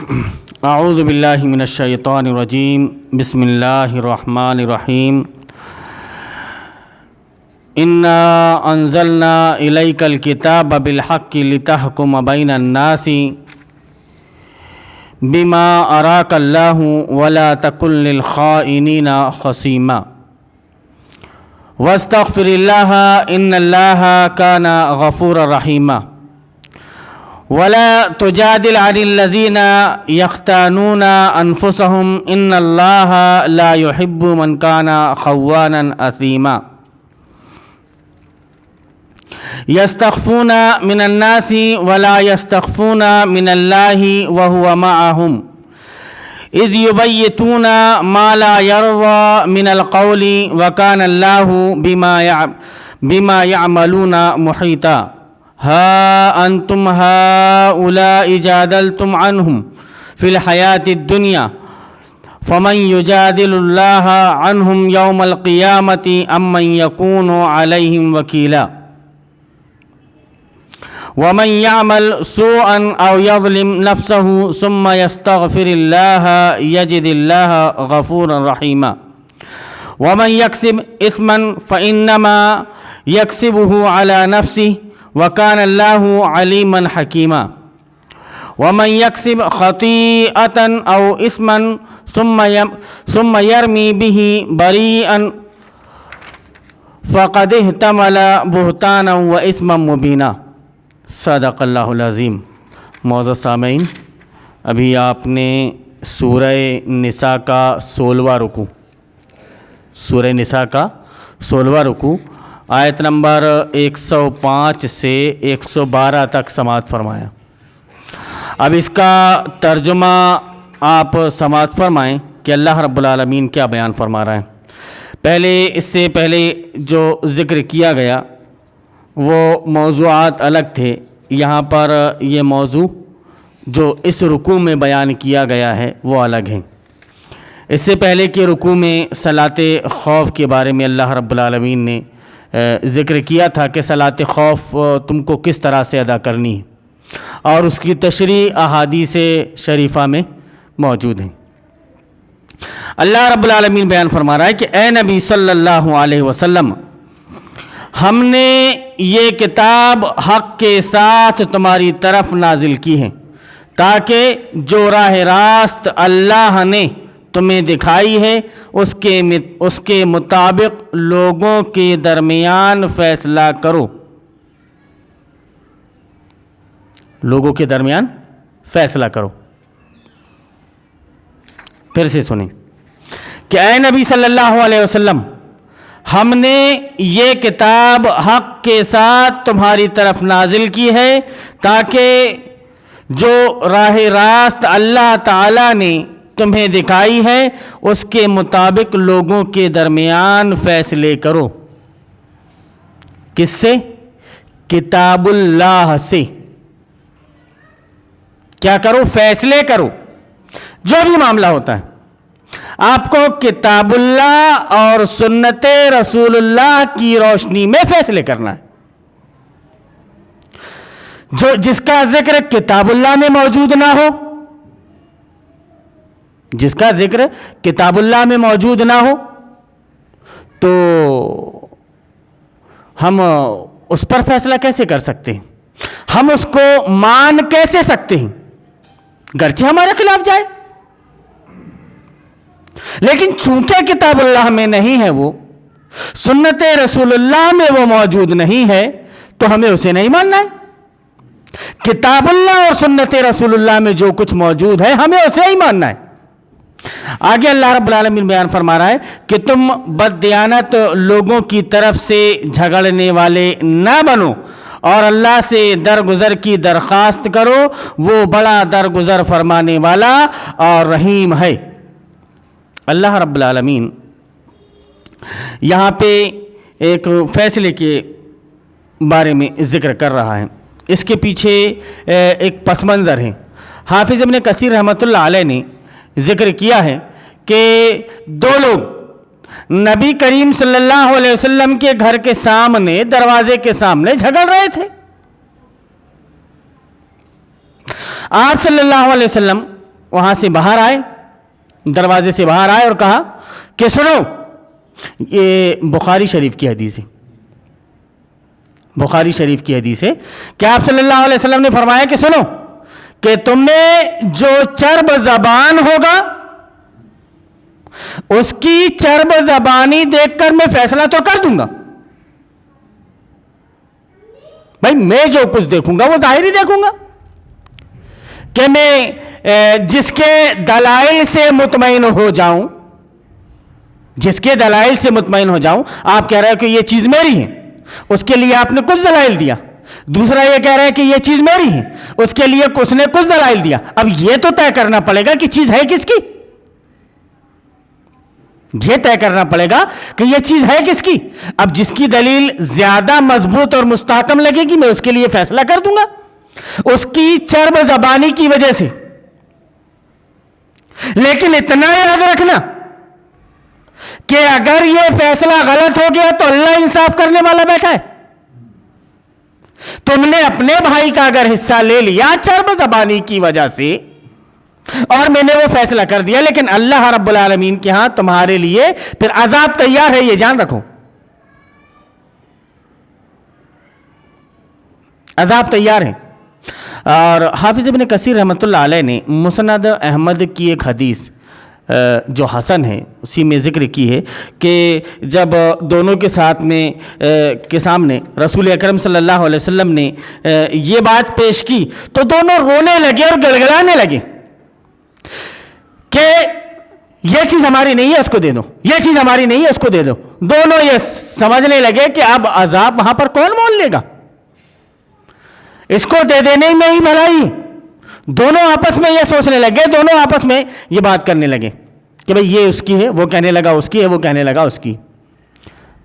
اعوذ باللہ من الشیطان الرجیم بسم اللہ الرحمن الرحیم انا انزلنا الیک الکتاب بالحق لتحکم بین الناس بما اراک اللہ ولا تکن للخائنین خصیما واستغفر اللہ ان اللہ کان غفورا رحیما ولا تجادل عن الذين يختانون انفسهم ان الله لا يحب من كان خوانا اثيما يستخفون من الناس ولا يستخفون من الله وهو معهم اذ يبيتون ما لا يرضى من القول وكان الله بما يعملون محيطا ها انتم هؤلاء جادلتم عنهم في الحياة الدنيا فمن يجادل الله عنهم يوم القيامة ام من يكون عليهم وكيلا ومن يعمل سوءا او يظلم نفسه ثم يستغفر الله يجد الله غفورا رحيما ومن يكسب اثما فانما يكسبه على نفسه وكان الله عليما حكيما ومن يكسب خطيئة أو إثما ثم يرمي به بريئا فقد احتمل بهتانا وإثما مبينا صدق اللہ العظیم۔ معزز سامعین، ابھی آپ نے سورہ نساء کا 16واں رکوع، سورہ نساء کا 16واں رکوع آیت نمبر 105 سے 112 تک سماعت فرمایا۔ اب اس کا ترجمہ آپ سماعت فرمائیں کہ اللہ رب العالمین کیا بیان فرما رہا ہے۔ اس سے پہلے جو ذکر کیا گیا وہ موضوعات الگ تھے، یہاں پر یہ موضوع جو اس رکوع میں بیان کیا گیا ہے وہ الگ ہیں۔ اس سے پہلے کے رکوع میں صلاۃ خوف کے بارے میں اللہ رب العالمین نے ذکر کیا تھا کہ صلاۃ خوف تم کو کس طرح سے ادا کرنی ہے، اور اس کی تشریح احادیث شریفہ میں موجود ہیں۔ اللہ رب العالمین بیان فرما رہا ہے کہ اے نبی صلی اللہ علیہ وسلم، ہم نے یہ کتاب حق کے ساتھ تمہاری طرف نازل کی ہے تاکہ جو راہ راست اللہ نے تمہیں دکھائی ہے اس کے مطابق لوگوں کے درمیان فیصلہ کرو، لوگوں کے درمیان فیصلہ کرو۔ پھر سے سنیں کہ اے نبی صلی اللہ علیہ وسلم، ہم نے یہ کتاب حق کے ساتھ تمہاری طرف نازل کی ہے تاکہ جو راہ راست اللہ تعالیٰ نے تمہیں دکھائی ہے اس کے مطابق لوگوں کے درمیان فیصلے کرو۔ کس سے؟ کتاب اللہ سے۔ کیا کرو؟ فیصلے کرو۔ جو بھی معاملہ ہوتا ہے آپ کو کتاب اللہ اور سنت رسول اللہ کی روشنی میں فیصلے کرنا ہے۔ جس کا ذکر کتاب اللہ میں موجود نہ ہو، جس کا ذکر کتاب اللہ میں موجود نہ ہو تو ہم اس پر فیصلہ کیسے کر سکتے ہیں؟ ہم اس کو مان کیسے سکتے ہیں گرچہ ہمارے خلاف جائے؟ لیکن چونکہ کتاب اللہ میں نہیں ہے، وہ سنت رسول اللہ میں وہ موجود نہیں ہے، تو ہمیں اسے نہیں ماننا ہے۔ کتاب اللہ اور سنت رسول اللہ میں جو کچھ موجود ہے ہمیں اسے ہی ماننا ہے۔ آگے اللہ رب العالمین بیان فرما رہا ہے کہ تم بددیانت لوگوں کی طرف سے جھگڑنے والے نہ بنو اور اللہ سے درگزر کی درخواست کرو، وہ بڑا درگزر فرمانے والا اور رحیم ہے۔ اللہ رب العالمین یہاں پہ ایک فیصلے کے بارے میں ذکر کر رہا ہے۔ اس کے پیچھے ایک پس منظر ہے۔ حافظ ابن کثیر رحمۃ اللہ علیہ نے ذکر کیا ہے کہ دو لوگ نبی کریم صلی اللہ علیہ وسلم کے گھر کے سامنے، دروازے کے سامنے جھگڑ رہے تھے۔ آپ صلی اللہ علیہ وسلم وہاں سے باہر آئے, دروازے سے باہر آئے اور کہا کہ سنو, یہ بخاری شریف کی حدیث ہے, بخاری شریف کی حدیث ہے کہ آپ صلی اللہ علیہ وسلم نے فرمایا کہ سنو کہ تم میں جو چرب زبان ہوگا اس کی چرب زبانی دیکھ کر میں فیصلہ تو کر دوں گا. بھائی میں جو کچھ دیکھوں گا وہ ظاہری دیکھوں گا کہ میں جس کے دلائل سے مطمئن ہو جاؤں, جس کے دلائل سے مطمئن ہو جاؤں. آپ کہہ رہے ہو کہ یہ چیز میری ہے, اس کے لیے آپ نے کچھ دلائل دیا. دوسرا یہ کہہ رہا ہے کہ یہ چیز میری ہے, اس کے لیے اس نے کچھ دلائل دیا. اب یہ تو طے کرنا پڑے گا کہ چیز ہے کس کی, یہ طے کرنا پڑے گا کہ یہ چیز ہے کس کی. اب جس کی دلیل زیادہ مضبوط اور مستحکم لگے گی میں اس کے لیے فیصلہ کر دوں گا, اس کی چرب زبانی کی وجہ سے. لیکن اتنا یاد رکھنا کہ اگر یہ فیصلہ غلط ہو گیا تو اللہ انصاف کرنے والا بیٹھا ہے. تم نے اپنے بھائی کا اگر حصہ لے لیا چرب زبانی کی وجہ سے اور میں نے وہ فیصلہ کر دیا, لیکن اللہ رب العالمین کے ہاں تمہارے لیے پھر عذاب تیار ہے, یہ جان رکھو, عذاب تیار ہے. اور حافظ ابن کثیر رحمۃ اللہ علیہ نے مسند احمد کی ایک حدیث جو حسن ہے اسی میں ذکر کی ہے کہ جب دونوں کے ساتھ میں کے سامنے رسول اکرم صلی اللہ علیہ وسلم نے یہ بات پیش کی تو دونوں رونے لگے اور گڑگڑانے لگے کہ یہ چیز ہماری نہیں ہے اس کو دے دو, یہ چیز ہماری نہیں ہے اس کو دے دو. دونوں یہ سمجھنے لگے کہ اب عذاب وہاں پر کون مول لے گا, اس کو دے دینے میں ہی بھلائی. دونوں آپس میں یہ سوچنے لگے, دونوں آپس میں یہ بات کرنے لگے کہ بھئی یہ اس کی ہے, وہ کہنے لگا اس کی ہے, وہ کہنے لگا اس کی.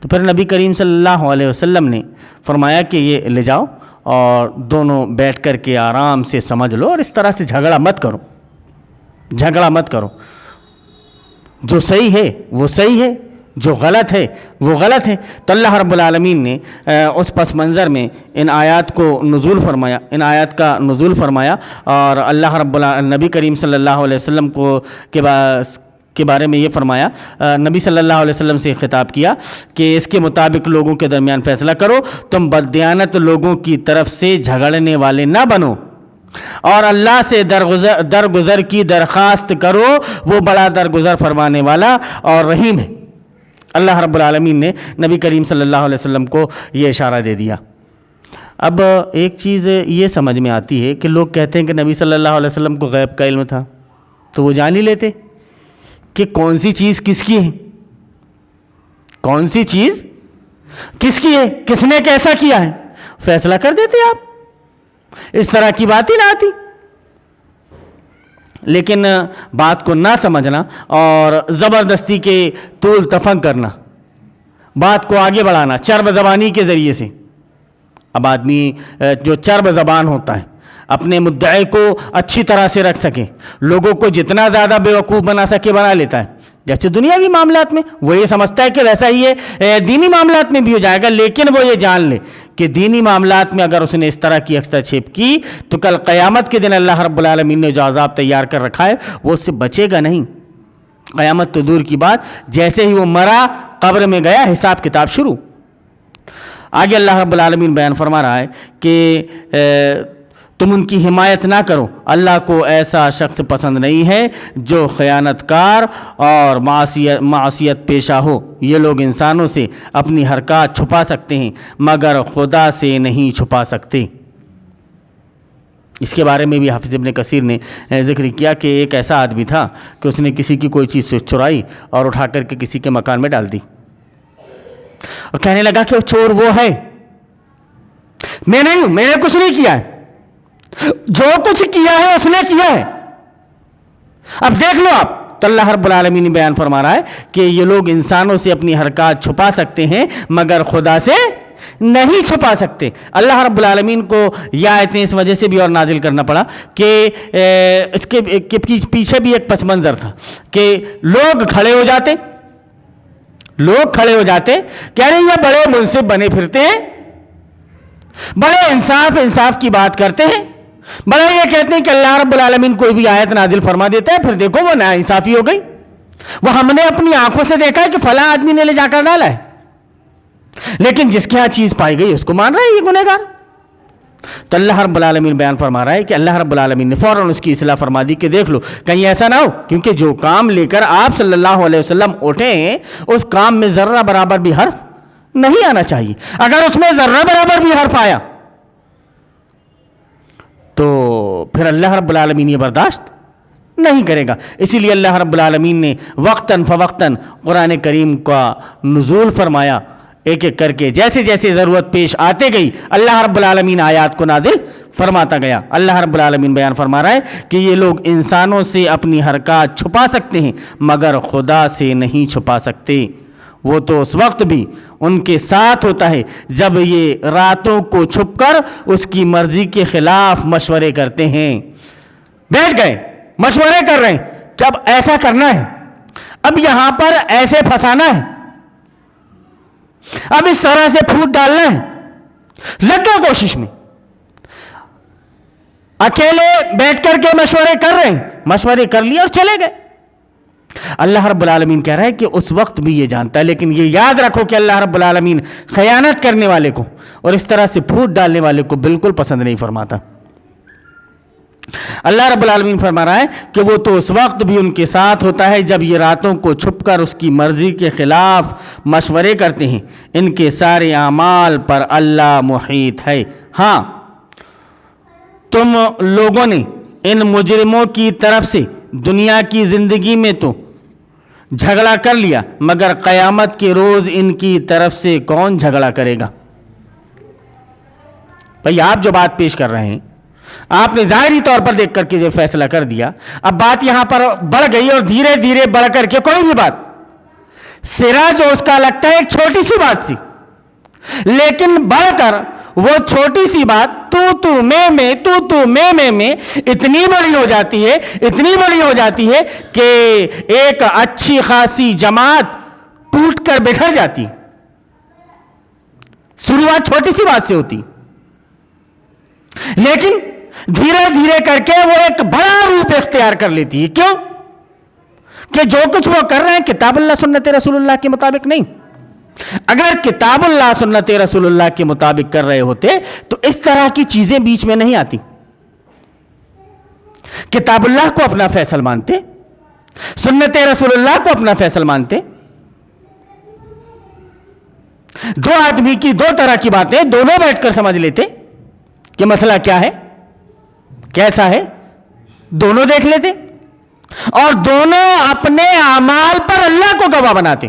تو پھر نبی کریم صلی اللہ علیہ وسلم نے فرمایا کہ یہ لے جاؤ اور دونوں بیٹھ کر کے آرام سے سمجھ لو اور اس طرح سے جھگڑا مت کرو, جھگڑا مت کرو. جو صحیح ہے وہ صحیح ہے, جو غلط ہے وہ غلط ہے. تو اللہ رب العالمین نے اس پس منظر میں ان آیات کو نزول فرمایا, ان آیات کا نزول فرمایا اور اللہ نبی کریم صلی اللہ علیہ وسلم کو کے بارے میں یہ فرمایا, نبی صلی اللہ علیہ وسلم سے خطاب کیا کہ اس کے مطابق لوگوں کے درمیان فیصلہ کرو, تم بددیانت لوگوں کی طرف سے جھگڑنے والے نہ بنو اور اللہ سے درگزر کی درخواست کرو, وہ بڑا درگزر فرمانے والا اور رحیم ہے. اللہ رب العالمین نے نبی کریم صلی اللہ علیہ وسلم کو یہ اشارہ دے دیا. اب ایک چیز یہ سمجھ میں آتی ہے کہ لوگ کہتے ہیں کہ نبی صلی اللہ علیہ وسلم کو غیب کا علم تھا تو وہ جان ہی لیتے کہ کون سی چیز کس کی ہے, کون سی چیز کس کی ہے, کس نے کیسا کیا ہے, فیصلہ کر دیتے آپ. اس طرح کی بات ہی نہ آتی. لیکن بات کو نہ سمجھنا اور زبردستی کے طول تفنگ کرنا, بات کو آگے بڑھانا چرب زبانی کے ذریعے سے. اب آدمی جو چرب زبان ہوتا ہے اپنے مدعے کو اچھی طرح سے رکھ سکے, لوگوں کو جتنا زیادہ بیوقوف بنا سکے بنا لیتا ہے. جیسے دنیاوی معاملات میں وہ یہ سمجھتا ہے کہ ویسا ہی ہے دینی معاملات میں بھی ہو جائے گا, لیکن وہ یہ جان لے کہ دینی معاملات میں اگر اس نے اس طرح کی ہستچھیپ کی تو کل قیامت کے دن اللہ رب العالمین نے جو عذاب تیار کر رکھا ہے وہ اس سے بچے گا نہیں. قیامت تو دور کی بات, جیسے ہی وہ مرا قبر میں گیا حساب کتاب شروع. آگے اللہ رب العالمین بیان فرما رہا ہے کہ تم ان کی حمایت نہ کرو, اللہ کو ایسا شخص پسند نہیں ہے جو خیانت کار اور معصیت پیشہ ہو. یہ لوگ انسانوں سے اپنی حرکات چھپا سکتے ہیں مگر خدا سے نہیں چھپا سکتے. اس کے بارے میں بھی حافظ ابن کثیر نے ذکر کیا کہ ایک ایسا آدمی تھا کہ اس نے کسی کی کوئی چیز چرائی اور اٹھا کر کے کسی کے مکان میں ڈال دی اور کہنے لگا کہ چور وہ ہے, میں نہیں ہوں, میں نے کچھ نہیں کیا ہے, جو کچھ کیا ہے اس نے کیا ہے, اب دیکھ لو آپ. تو اللہ رب العالمین نے بیان فرما رہا ہے کہ یہ لوگ انسانوں سے اپنی حرکات چھپا سکتے ہیں مگر خدا سے نہیں چھپا سکتے. اللہ رب العالمین کو یہ آیتیں اس وجہ سے بھی اور نازل کرنا پڑا کہ اس کے پیچھے بھی ایک پس منظر تھا کہ لوگ کھڑے ہو جاتے کہہ رہے یہ بڑے منصف بنے پھرتے ہیں, بڑے انصاف کی بات کرتے ہیں بڑا یہ کہتے ہیں کہ اللہ رب العالمین کوئی بھی آیت نازل فرما دیتا ہے، پھر دیکھو وہ ناانصافی ہو گئی، وہ ہم نے اپنی آنکھوں سے دیکھا ہے کہ فلاں آدمی نے لے جا کر ڈالا ہے، لیکن جس کے ہاں چیز پائی گئی اس کو مان رہا ہے یہ گنہگار۔ تو اللہ رب العالمین بیان فرما رہا ہے کہ اللہ رب العالمین نے فوراً اس کی اصلاح فرما دی کہ دیکھ لو کہیں ایسا نہ ہو، کیونکہ جو کام لے کر آپ صلی اللہ علیہ وسلم اٹھے ہیں اس کام میں ذرہ برابر بھی حرف نہیں آنا چاہیے۔ اگر اس میں ذرہ برابر بھی حرف آیا تو پھر اللہ رب العالمین یہ برداشت نہیں کرے گا۔ اسی لیے اللہ رب العالمین نے وقتاً فوقتاً قرآن کریم کا نزول فرمایا، ایک ایک کر کے جیسے جیسے ضرورت پیش آتے گئی اللہ رب العالمین آیات کو نازل فرماتا گیا۔ اللہ رب العالمین بیان فرما رہا ہے کہ یہ لوگ انسانوں سے اپنی حرکات چھپا سکتے ہیں مگر خدا سے نہیں چھپا سکتے۔ وہ تو اس وقت بھی ان کے ساتھ ہوتا ہے جب یہ راتوں کو چھپ کر اس کی مرضی کے خلاف مشورے کرتے ہیں۔ بیٹھ گئے مشورے کر رہے ہیں کہ اب ایسا کرنا ہے، اب یہاں پر ایسے پھنسانا ہے، اب اس طرح سے پھوٹ ڈالنا ہے، لگ گئے کوشش میں، اکیلے بیٹھ کر کے مشورے کر رہے ہیں، مشورے کر لیے اور چلے گئے۔ اللہ رب العالمین کہہ رہا ہے کہ اس وقت بھی یہ جانتا ہے، لیکن یہ یاد رکھو کہ اللہ رب العالمین خیانت کرنے والے کو اور اس طرح سے پھوٹ ڈالنے والے کو بالکل پسند نہیں فرماتا۔ اللہ رب العالمین فرما رہا ہے کہ وہ تو اس وقت بھی ان کے ساتھ ہوتا ہے جب یہ راتوں کو چھپ کر اس کی مرضی کے خلاف مشورے کرتے ہیں، ان کے سارے اعمال پر اللہ محیط ہے۔ ہاں تم لوگوں نے ان مجرموں کی طرف سے دنیا کی زندگی میں تو جھگڑا کر لیا، مگر قیامت کے روز ان کی طرف سے کون جھگڑا کرے گا؟ بھئی آپ جو بات پیش کر رہے ہیں آپ نے ظاہری طور پر دیکھ کر کے جو فیصلہ کر دیا، اب بات یہاں پر بڑھ گئی اور دھیرے دھیرے بڑھ کر کے کوئی بھی بات سرا جو اس کا لگتا ہے ایک چھوٹی سی بات تھی، لیکن بڑھ کر وہ چھوٹی سی بات تو میں اتنی بڑی ہو جاتی ہے، اتنی بڑی ہو جاتی ہے کہ ایک اچھی خاصی جماعت ٹوٹ کر بکھر جاتی۔ شروعات چھوٹی سی بات سے ہوتی، لیکن دھیرے دھیرے کر کے وہ ایک بڑا روپ اختیار کر لیتی ہے۔ کیوں؟ کہ جو کچھ وہ کر رہے ہیں کتاب اللہ سنت رسول اللہ کے مطابق نہیں۔ اگر کتاب اللہ سنت رسول اللہ کے مطابق کر رہے ہوتے تو اس طرح کی چیزیں بیچ میں نہیں آتی۔ کتاب اللہ کو اپنا فیصل مانتے، سنت رسول اللہ کو اپنا فیصل مانتے، دو آدمی کی دو طرح کی باتیں دونوں بیٹھ کر سمجھ لیتے کہ مسئلہ کیا ہے، کیسا ہے، دونوں دیکھ لیتے اور دونوں اپنے اعمال پر اللہ کو گواہ بناتے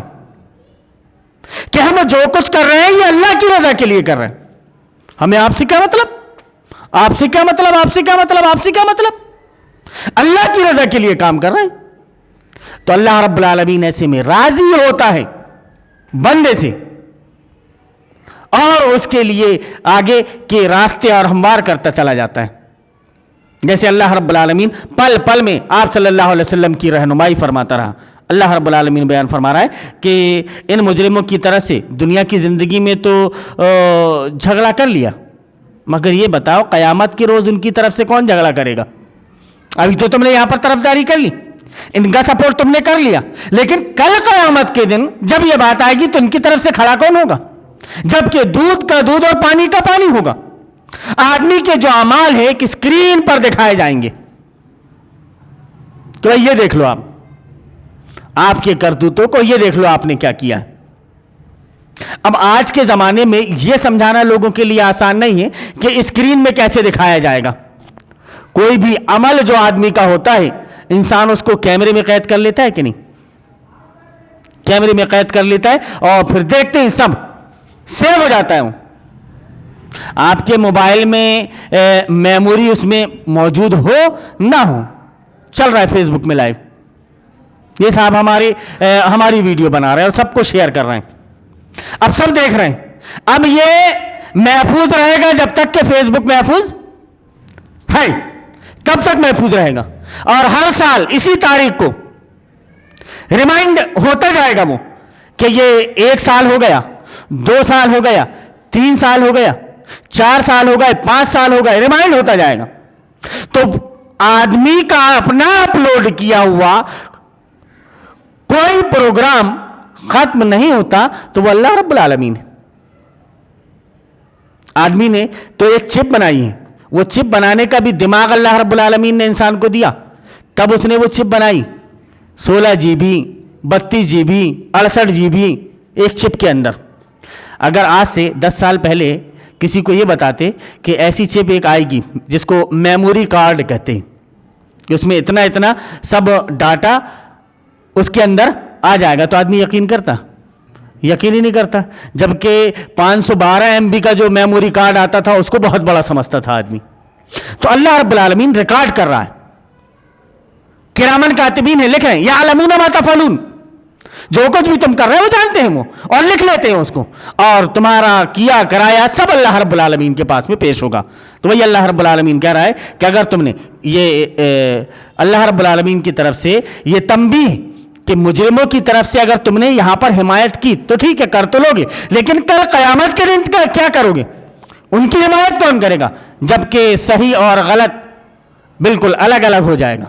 کہ ہم جو کچھ کر رہے ہیں یہ اللہ کی رضا کے لیے کر رہے ہیں۔ ہمیں آپ سے کیا مطلب، آپ سے کیا مطلب، آپ سے کیا مطلب، آپ سے کیا مطلب، اللہ کی رضا کے لیے کام کر رہے ہیں۔ تو اللہ رب العالمین ایسے میں راضی ہوتا ہے بندے سے اور اس کے لیے آگے کے راستے اور ہموار کرتا چلا جاتا ہے۔ جیسے اللہ رب العالمین پل پل میں آپ صلی اللہ علیہ وسلم کی رہنمائی فرماتا رہا۔ اللہ رب العالمین بیان فرما رہا ہے کہ ان مجرموں کی طرف سے دنیا کی زندگی میں تو جھگڑا کر لیا، مگر یہ بتاؤ قیامت کے روز ان کی طرف سے کون جھگڑا کرے گا؟ ابھی تو تم نے یہاں پر طرفداری کر لی، ان کا سپورٹ تم نے کر لیا، لیکن کل قیامت کے دن جب یہ بات آئے گی تو ان کی طرف سے کھڑا کون ہوگا؟ جبکہ دودھ کا دودھ اور پانی کا پانی ہوگا۔ آدمی کے جو اعمال ہے کہ اسکرین پر دکھائے جائیں گے تو یہ دیکھ لو آپ کے کرتوتوں کو، یہ دیکھ لو آپ نے کیا کیا۔ اب آج کے زمانے میں یہ سمجھانا لوگوں کے لیے آسان نہیں ہے کہ اسکرین میں کیسے دکھایا جائے گا۔ کوئی بھی عمل جو آدمی کا ہوتا ہے انسان اس کو کیمرے میں قید کر لیتا ہے کہ نہیں؟ کیمرے میں قید کر لیتا ہے اور پھر دیکھتے ہیں سب سیو ہو جاتا ہے۔ آپ کے موبائل میں میموری اس میں موجود ہو نہ ہو، چل رہا ہے فیس بک میں لائیو، یہ صاحب ہماری ویڈیو بنا رہے ہیں اور سب کو شیئر کر رہے ہیں، اب سب دیکھ رہے ہیں۔ اب یہ محفوظ رہے گا جب تک کہ فیس بک محفوظ ہے، تب تک محفوظ رہے گا، اور ہر سال اسی تاریخ کو ریمائنڈ ہوتا جائے گا وہ کہ یہ 1 سال ہو گیا، 2 سال ہو گیا، 3 سال ہو گیا، 4 سال ہو گئے، 5 سال ہو گئے، ریمائنڈ ہوتا جائے گا۔ تو آدمی کا اپنا اپلوڈ کیا ہوا کوئی پروگرام ختم نہیں ہوتا تو وہ اللہ رب العالمین ہے. آدمی نے تو ایک چپ بنائی ہے, وہ چپ بنانے کا بھی دماغ اللہ رب العالمین نے انسان کو دیا, تب اس نے وہ چپ بنائی. 16 GB 32 GB 68 GB ایک چپ کے اندر. اگر آج سے 10 سال پہلے کسی کو یہ بتاتے کہ ایسی چپ ایک آئے گی جس کو میموری کارڈ کہتے ہیں, کہ اس میں اتنا سب ڈاٹا اس کے اندر آ جائے گا, تو آدمی یقین کرتا؟ یقین ہی نہیں کرتا. جبکہ 512 MB کا جو میموری کارڈ آتا تھا اس کو بہت بڑا سمجھتا تھا آدمی. تو اللہ رب العالمین ریکارڈ کر رہا ہے, کرامن کاتبین ہے, لکھ رہے ہیں, یعلمون ما تفعلون, جو کچھ بھی تم کر رہے ہو وہ جانتے ہیں وہ, اور لکھ لیتے ہیں اس کو, اور تمہارا کیا کرایا سب اللہ رب العالمین کے پاس میں پیش ہوگا. تو وہی اللہ رب العالمین کہہ رہا ہے کہ اگر تم نے یہ اللہ رب العالمین کی طرف سے یہ تنبیہ کہ مجرموں کی طرف سے اگر تم نے یہاں پر حمایت کی تو ٹھیک ہے, کر تو لوگے, لیکن کل قیامت کے دن کیا کرو گے؟ ان کی حمایت کون کرے گا جبکہ صحیح اور غلط بالکل الگ الگ ہو جائے گا.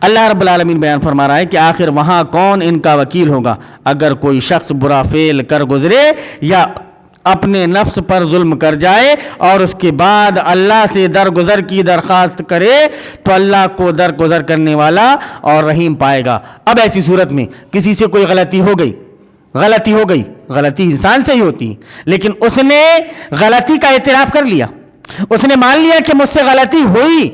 اللہ رب العالمین بیان فرما رہا ہے کہ آخر وہاں کون ان کا وکیل ہوگا اگر کوئی شخص برا فعل کر گزرے یا اپنے نفس پر ظلم کر جائے اور اس کے بعد اللہ سے درگزر کی درخواست کرے تو اللہ کو درگزر کرنے والا اور رحیم پائے گا. اب ایسی صورت میں کسی سے کوئی غلطی ہو گئی, غلطی انسان سے ہی ہوتی ہے, لیکن اس نے غلطی کا اعتراف کر لیا, اس نے مان لیا کہ مجھ سے غلطی ہوئی,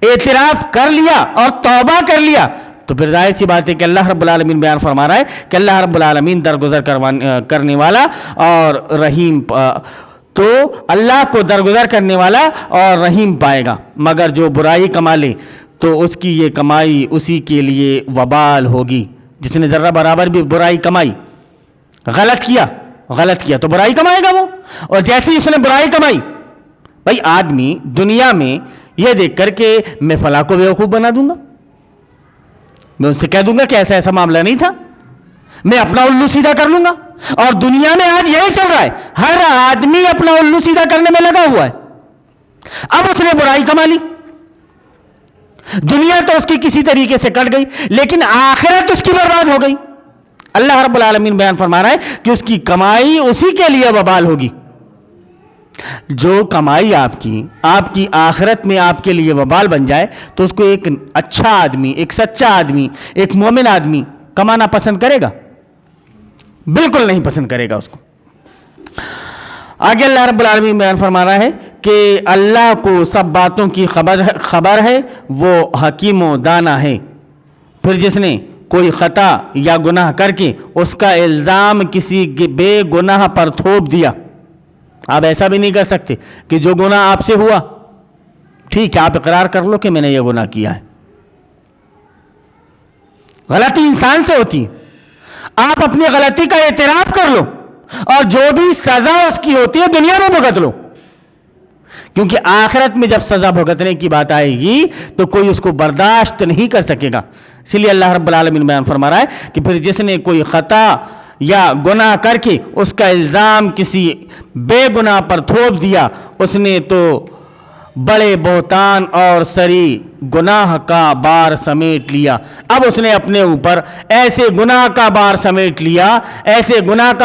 اعتراف کر لیا اور توبہ کر لیا, تو پھر ظاہر سی بات ہے کہ اللہ رب العالمین بیان فرما رہا ہے کہ اللہ رب العالمین درگزر کرنے والا اور رحیم, تو اللہ کو درگزر کرنے والا اور رحیم پائے گا. مگر جو برائی کما لے تو اس کی یہ کمائی اسی کے لیے وبال ہوگی. جس نے ذرہ برابر بھی برائی کمائی, غلط کیا تو برائی کمائے گا وہ. اور جیسے ہی اس نے برائی کمائی, بھائی آدمی دنیا میں یہ دیکھ کر کہ میں فلاں کو بیوقوف بنا دوں گا, میں ان سے کہہ دوں گا کہ ایسا معاملہ نہیں تھا, میں اپنا الو سیدھا کر لوں گا. اور دنیا میں آج یہی چل رہا ہے, ہر آدمی اپنا الو سیدھا کرنے میں لگا ہوا ہے. اب اس نے برائی کما لی, دنیا تو اس کی کسی طریقے سے کٹ گئی, لیکن آخرت اس کی برباد ہو گئی. اللہ رب العالمین بیان فرما رہا ہے کہ اس کی کمائی اسی کے لیے وبال ہوگی. جو کمائی آپ کی آخرت میں آپ کے لیے وبال بن جائے تو اس کو ایک اچھا آدمی, ایک سچا آدمی, ایک مومن آدمی کمانا پسند کرے گا؟ بالکل نہیں پسند کرے گا اس کو. آگے اللہ رب العالمین بیان فرما رہا ہے کہ اللہ کو سب باتوں کی خبر ہے, وہ حکیم و دانا ہے. پھر جس نے کوئی خطا یا گناہ کر کے اس کا الزام کسی بے گناہ پر تھوپ دیا, آپ ایسا بھی نہیں کر سکتے کہ جو گناہ آپ سے ہوا ٹھیک ہے آپ اقرار کر لو کہ میں نے یہ گناہ کیا ہے. غلطی انسان سے ہوتی ہے, آپ اپنی غلطی کا اعتراف کر لو اور جو بھی سزا اس کی ہوتی ہے دنیا میں بھگت لو, کیونکہ آخرت میں جب سزا بھگتنے کی بات آئے گی تو کوئی اس کو برداشت نہیں کر سکے گا. اس لیے اللہ رب العالمین بیان فرما رہا ہے کہ پھر جس نے کوئی خطا یا گناہ کر کے اس کا الزام کسی بے گناہ پر تھوپ دیا, اس نے تو بڑے بہتان اور سری گناہ کا بار سمیٹ لیا. اب اس نے اپنے اوپر ایسے گناہ کا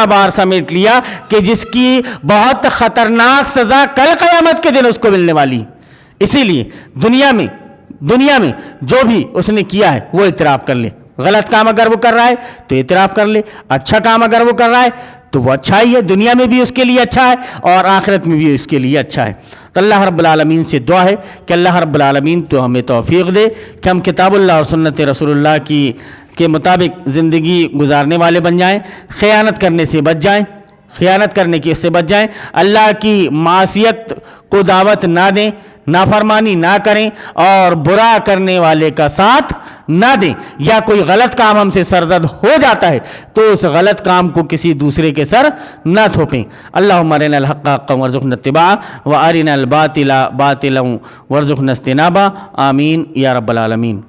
بار سمیٹ لیا کہ جس کی بہت خطرناک سزا کل قیامت کے دن اس کو ملنے والی. اسی لیے دنیا میں جو بھی اس نے کیا ہے وہ اعتراف کر لے. غلط کام اگر وہ کر رہا ہے تو اعتراف کر لے, اچھا کام اگر وہ کر رہا ہے تو وہ اچھا ہی ہے, دنیا میں بھی اس کے لیے اچھا ہے اور آخرت میں بھی اس کے لیے اچھا ہے. تو اللہ رب العالمین سے دعا ہے کہ اللہ رب العالمین تو ہمیں توفیق دے کہ ہم کتاب اللہ اور سنت رسول اللہ کے مطابق زندگی گزارنے والے بن جائیں, خیانت کرنے سے بچ جائیں, اللہ کی معصیت کو دعوت نہ دیں, نافرمانی نہ کریں اور برا کرنے والے کا ساتھ نہ دیں. یا کوئی غلط کام ہم سے سرزد ہو جاتا ہے تو اس غلط کام کو کسی دوسرے کے سر نہ تھوپیں. اللہم ارنا الحق حقا وارزقنا اتباعہ وارنا الباطل باطلا وارزقنا اجتنابہ. آمین یا رب العالمین.